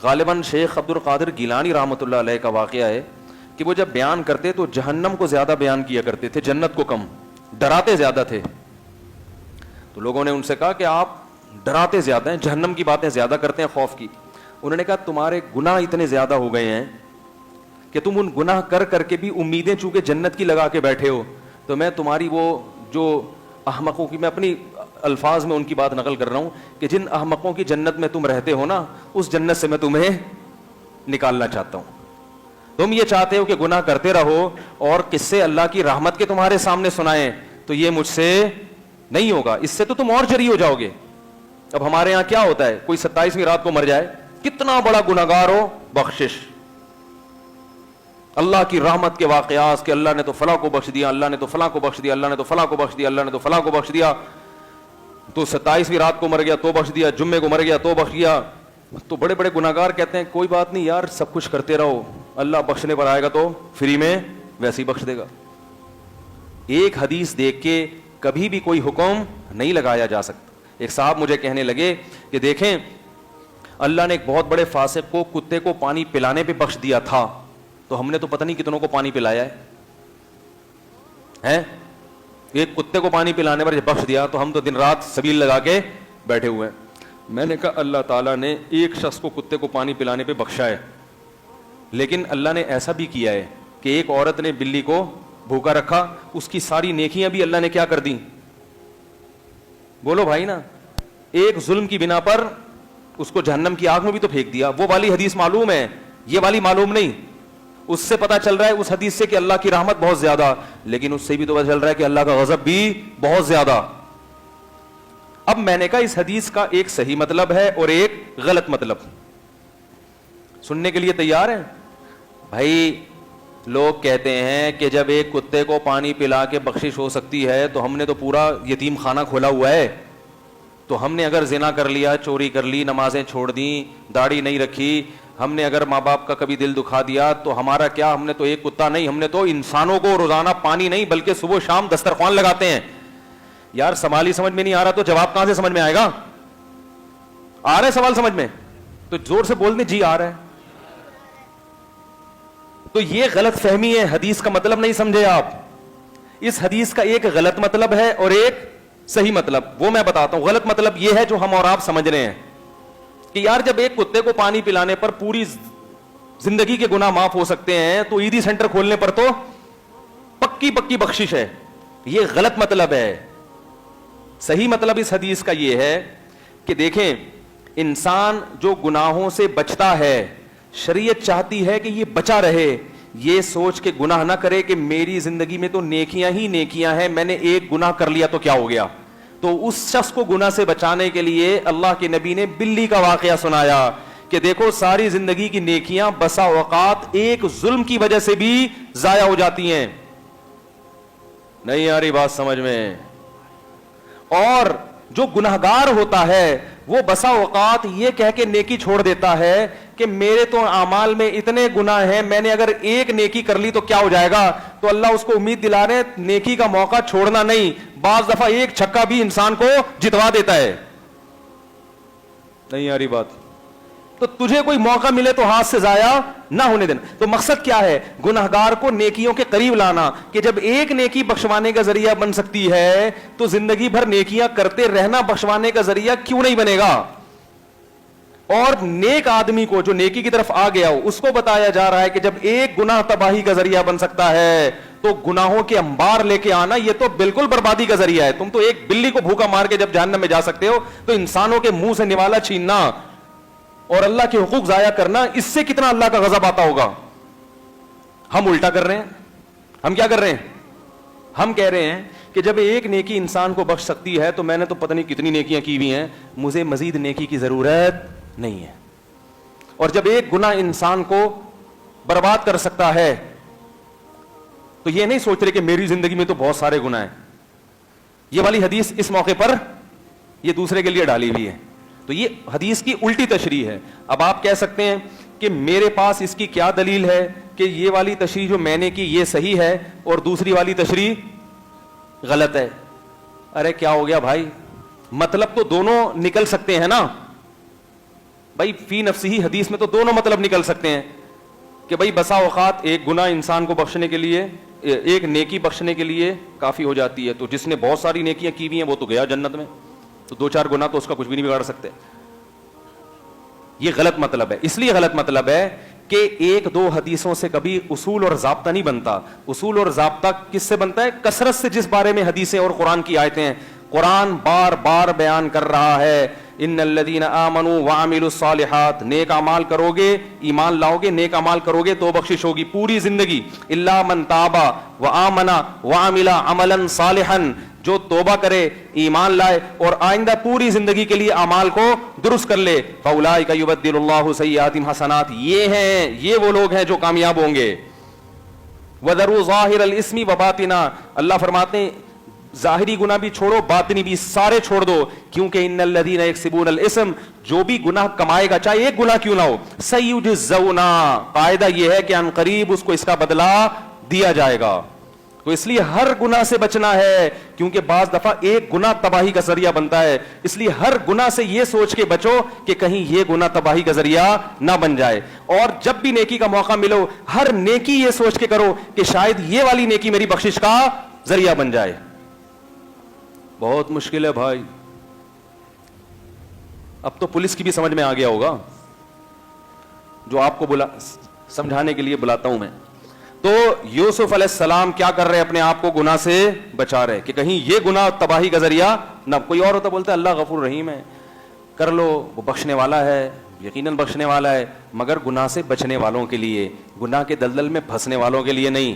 غالباً شیخ عبد القادر گیلانی رحمۃ اللہ علیہ کا واقعہ ہے کہ وہ جب بیان کرتے تو جہنم کو زیادہ بیان کیا کرتے تھے, جنت کو کم, ڈراتے زیادہ تھے. تو لوگوں نے ان سے کہا کہ آپ ڈراتے زیادہ ہیں, جہنم کی باتیں زیادہ کرتے ہیں, خوف کی. انہوں نے کہا تمہارے گناہ اتنے زیادہ ہو گئے ہیں کہ تم ان گناہ کر کر کے بھی امیدیں چونکہ جنت کی لگا کے بیٹھے ہو, تو میں تمہاری وہ جو احمقوں کی, میں اپنی الفاظ میں ان کی بات نقل کر رہا ہوں, کہ جن احمقوں کی جنت میں تم رہتے ہو نا, اس جنت سے میں تمہیں نکالنا چاہتا ہوں. تم یہ چاہتے ہو کہ گناہ کرتے رہو اور قصے اللہ کی رحمت کے تمہارے سامنے سنائیں, تو یہ مجھ سے نہیں ہوگا, اس سے تو تم اور جری ہو جاؤ گے. اب ہمارے یہاں کیا ہوتا ہے, کوئی 27ویں رات کو مر جائے, کتنا بڑا گناہگار ہو, بخشش, اللہ کی رحمت کے واقعات کہ اللہ نے تو فلاں کو بخش دیا, اللہ نے تو فلاں کو بخش دیا, اللہ نے تو فلاں کو بخش دیا, اللہ نے تو فلاں کو بخش دیا. تو 27ویں رات کو مر گیا تو بخش دیا, جمعے کو مر گیا تو بخش دیا. تو بڑے بڑے گناہگار کہتے ہیں کوئی بات نہیں یار, سب کچھ کرتے رہو, اللہ بخشنے پر آئے گا تو فری میں ویسے ہی بخش دے گا. ایک حدیث دیکھ کے کبھی بھی کوئی حکم نہیں لگایا جا سکتا. ایک صاحب مجھے کہنے لگے کہ دیکھیں اللہ نے ایک بہت بڑے فاسق کو کتے کو پانی پلانے پہ بخش دیا تھا, تو ہم نے تو پتہ نہیں کتنوں کو پانی پلایا ہے, ایک کتے کو پانی پلانے پر بخش دیا تو ہم تو دن رات سبیل لگا کے بیٹھے ہوئے ہیں. میں نے کہا اللہ تعالیٰ نے ایک شخص کو کتے کو پانی پلانے پہ بخشا ہے, لیکن اللہ نے ایسا بھی کیا ہے کہ ایک عورت نے بلی کو بھوکا رکھا, اس کی ساری نیکیاں بھی اللہ نے کیا کر دی, بولو بھائی نا, ایک ظلم کی بنا پر اس کو جہنم کی آگ میں بھی تو پھینک دیا. وہ والی حدیث معلوم ہے, یہ والی معلوم نہیں. اس سے پتا چل رہا ہے اس حدیث سے کہ اللہ کی رحمت بہت زیادہ, لیکن اس سے بھی تو پتا چل رہا ہے کہ اللہ کا غضب بھی بہت زیادہ. اب میں نے کہا اس حدیث کا ایک صحیح مطلب ہے اور ایک غلط مطلب, سننے کے لیے تیار ہیں بھائی؟ لوگ کہتے ہیں کہ جب ایک کتے کو پانی پلا کے بخشش ہو سکتی ہے تو ہم نے تو پورا یتیم خانہ کھولا ہوا ہے, تو ہم نے اگر زنا کر لیا, چوری کر لی, نمازیں چھوڑ دیں, داڑھی نہیں رکھی, ہم نے اگر ماں باپ کا کبھی دل دکھا دیا, تو ہمارا کیا, ہم نے تو ایک کتا نہیں, ہم نے تو انسانوں کو روزانہ پانی نہیں بلکہ صبح و شام دسترخوان لگاتے ہیں. یار سوال ہی سمجھ میں نہیں آ رہا تو جواب کہاں سے سمجھ میں آئے گا؟ آ رہا ہے سوال سمجھ میں؟ تو زور سے بول دیں جی آ رہا ہے. تو یہ غلط فہمی ہے, حدیث کا مطلب نہیں سمجھے آپ. اس حدیث کا ایک غلط مطلب ہے اور ایک صحیح مطلب, وہ میں بتاتا ہوں. غلط مطلب یہ ہے جو ہم اور آپ سمجھ رہے ہیں کہ یار جب ایک کتے کو پانی پلانے پر پوری زندگی کے گناہ معاف ہو سکتے ہیں تو عیدی سینٹر کھولنے پر تو پکی پکی بخشش ہے. یہ غلط مطلب ہے. صحیح مطلب اس حدیث کا یہ ہے کہ دیکھیں انسان جو گناہوں سے بچتا ہے, شریعت چاہتی ہے کہ یہ بچا رہے, یہ سوچ کے گناہ نہ کرے کہ میری زندگی میں تو نیکیاں ہی نیکیاں ہیں, میں نے ایک گناہ کر لیا تو کیا ہو گیا. تو اس شخص کو گناہ سے بچانے کے لیے اللہ کے نبی نے بلی کا واقعہ سنایا کہ دیکھو ساری زندگی کی نیکیاں بسا اوقات ایک ظلم کی وجہ سے بھی ضائع ہو جاتی ہیں. نہیں آ رہی بات سمجھ میں؟ اور جو گناہگار ہوتا ہے وہ بسا اوقات یہ کہہ کے نیکی چھوڑ دیتا ہے کہ میرے تو اعمال میں اتنے گناہ ہیں, میں نے اگر ایک نیکی کر لی تو کیا ہو جائے گا. تو اللہ اس کو امید دلا رہے نیکی کا موقع چھوڑنا نہیں, بعض دفعہ ایک چھکا بھی انسان کو جتوا دیتا ہے. نہیں آ رہی بات؟ تو تجھے کوئی موقع ملے تو ہاتھ سے ضائع نہ ہونے دینا. تو مقصد کیا ہے؟ گناہگار کو نیکیوں کے قریب لانا, کہ جب ایک نیکی بخشوانے کا ذریعہ بن سکتی ہے تو زندگی بھر نیکیاں کرتے رہنا بخشوانے کا ذریعہ کیوں نہیں بنے گا. اور نیک آدمی کو جو نیکی کی طرف آ گیا ہو اس کو بتایا جا رہا ہے کہ جب ایک گناہ تباہی کا ذریعہ بن سکتا ہے تو گناہوں کے انبار لے کے آنا یہ تو بالکل بربادی کا ذریعہ ہے. تم تو ایک بلی کو بھوکا مار کے جب جہنم میں جا سکتے ہو تو انسانوں کے منہ سے نوالا چھیننا اور اللہ کے حقوق ضائع کرنا, اس سے کتنا اللہ کا غضب آتا ہوگا. ہم الٹا کر رہے ہیں. ہم کیا کر رہے ہیں؟ ہم کہہ رہے ہیں کہ جب ایک نیکی انسان کو بخش سکتی ہے تو میں نے تو پتہ نہیں کتنی نیکیاں کی ہوئی ہیں, مجھے مزید نیکی کی ضرورت نہیں ہے. اور جب ایک گناہ انسان کو برباد کر سکتا ہے تو یہ نہیں سوچ رہے کہ میری زندگی میں تو بہت سارے گناہ ہیں. یہ والی حدیث اس موقع پر یہ دوسرے کے لیے ڈالی ہوئی ہے. تو یہ حدیث کی الٹی تشریح ہے. اب آپ کہہ سکتے ہیں کہ میرے پاس اس کی کیا دلیل ہے کہ یہ والی تشریح جو میں نے کی یہ صحیح ہے اور دوسری والی تشریح غلط ہے. ارے کیا ہو گیا بھائی, مطلب تو دونوں نکل سکتے ہیں نا. بھائی فی نفسی ہی حدیث میں تو دونوں مطلب نکل سکتے ہیں کہ بھائی بسا اوقات ایک گناہ انسان کو بخشنے کے لیے، ایک نیکی بخشنے کے لیے کافی ہو جاتی ہے، تو جس نے بہت ساری نیکیاں کی ہوئی ہیں وہ تو گیا جنت میں، تو 2-4 گناہ تو اس کا کچھ بھی نہیں بگاڑ سکتے. یہ غلط مطلب ہے. اس لیے غلط مطلب ہے کہ 1-2 حدیثوں سے کبھی اصول اور ضابطہ نہیں بنتا. اصول اور ضابطہ کس سے بنتا ہے؟ کثرت سے جس بارے میں حدیثیں اور قرآن کی آیتیں ہیں. قرآن بار بار بیان کر رہا ہے ان الذین آمنوا وعملوا الصالحات، نیک اعمال کرو گے، ایمان لاؤ گے، نیک اعمال کرو گے تو بخشش ہوگی پوری زندگی. الا من تاب وآمن وعمل عملا صالحا، جو توبہ کرے، ایمان لائے اور آئندہ پوری زندگی کے لیے اعمال کو درست کر لے، فاولئک یبدل اللہ سیئاتہم حسنات، یہ وہ لوگ ہیں جو کامیاب ہوں گے. وذروا ظاہر الاسم وباطنا، اللہ فرماتے ہیں ظاہری گناہ بھی چھوڑو، باطنی بھی، سارے چھوڑ دو، کیونکہ ان الذین یکسبون الاسم، جو بھی گناہ کمائے گا چاہے ایک گناہ کیوں نہ ہو، سیجزون، قاعدہ یہ ہے کہ ان قریب اس کو اس کا بدلہ دیا جائے گا. تو اس لیے ہر گناہ سے بچنا ہے، کیونکہ بعض دفعہ ایک گناہ تباہی کا ذریعہ بنتا ہے. اس لیے ہر گناہ سے یہ سوچ کے بچو کہ کہیں یہ گناہ تباہی کا ذریعہ نہ بن جائے. اور جب بھی نیکی کا موقع ملو، ہر نیکی یہ سوچ کے کرو کہ شاید یہ والی نیکی میری بخشش کا ذریعہ بن جائے. بہت مشکل ہے بھائی. اب تو پولیس کی بھی سمجھ میں آ گیا ہوگا، جو آپ کو سمجھانے کے لیے بلاتا ہوں میں. تو یوسف علیہ السلام کیا کر رہے؟ اپنے آپ کو گناہ سے بچا رہے کہ کہیں یہ گناہ تباہی کا ذریعہ نہ. کوئی اور ہوتا بولتا ہے اللہ غفور رحیم ہے، کر لو، وہ بخشنے والا ہے، یقیناً بخشنے والا ہے، مگر گناہ سے بچنے والوں کے لیے، گناہ کے دلدل میں پھنسنے والوں کے لیے نہیں.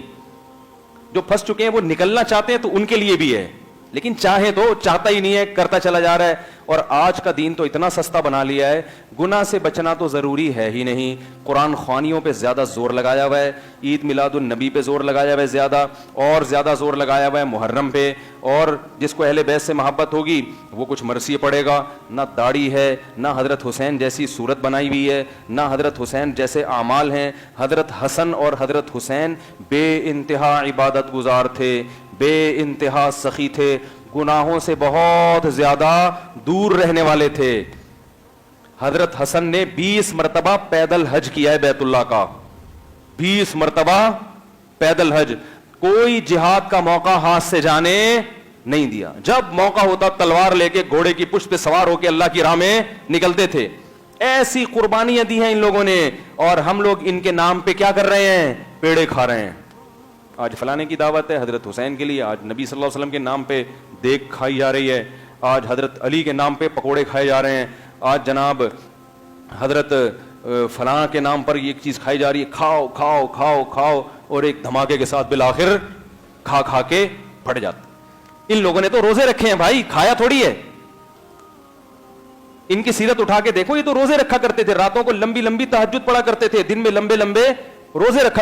جو پھنس چکے ہیں وہ نکلنا چاہتے ہیں تو ان کے لیے بھی ہے، لیکن چاہے تو چاہتا ہی نہیں ہے، کرتا چلا جا رہا ہے. اور آج کا دین تو اتنا سستا بنا لیا ہے، گناہ سے بچنا تو ضروری ہے ہی نہیں. قرآن خوانیوں پہ زیادہ زور لگایا ہوا ہے، عید میلاد النبی پہ زور لگایا ہوا ہے زیادہ، اور زیادہ زور لگایا ہوا ہے محرم پہ. اور جس کو اہل بیت سے محبت ہوگی وہ کچھ مرثیے پڑے گا. نہ داڑھی ہے، نہ حضرت حسین جیسی صورت بنائی ہوئی ہے، نہ حضرت حسین جیسے اعمال ہیں. حضرت حسن اور حضرت حسین بے انتہا عبادت گزار تھے، بے انتہا سخی تھے، گناہوں سے بہت زیادہ دور رہنے والے تھے. حضرت حسن نے 20 مرتبہ پیدل حج کیا ہے بیت اللہ کا، 20 مرتبہ پیدل حج. کوئی جہاد کا موقع ہاتھ سے جانے نہیں دیا. جب موقع ہوتا تلوار لے کے گھوڑے کی پشت پہ سوار ہو کے اللہ کی راہ میں نکلتے تھے. ایسی قربانیاں دی ہیں ان لوگوں نے، اور ہم لوگ ان کے نام پہ کیا کر رہے ہیں؟ پیڑے کھا رہے ہیں. آج فلانے کی دعوت ہے حضرت حسین کے لیے، آج نبی صلی اللہ علیہ وسلم کے نام پہ دیگ کھائی جا رہی ہے، آج حضرت علی کے نام پہ پکوڑے کھائے جا رہے ہیں، آج جناب حضرت فلاں کے نام پر یہ چیز کھائی جا رہی ہے. کھاؤ کھاؤ کھاؤ کھاؤ، اور ایک دھماکے کے ساتھ بالآخر کھا کھا کے پھٹ جاتے. ان لوگوں نے تو روزے رکھے ہیں بھائی، کھایا تھوڑی ہے. ان کی سیرت اٹھا کے دیکھو، یہ تو روزے رکھا کرتے تھے، راتوں کو لمبی لمبی تہجد پڑھا کرتے تھے، دن میں لمبے لمبے روزے رکھا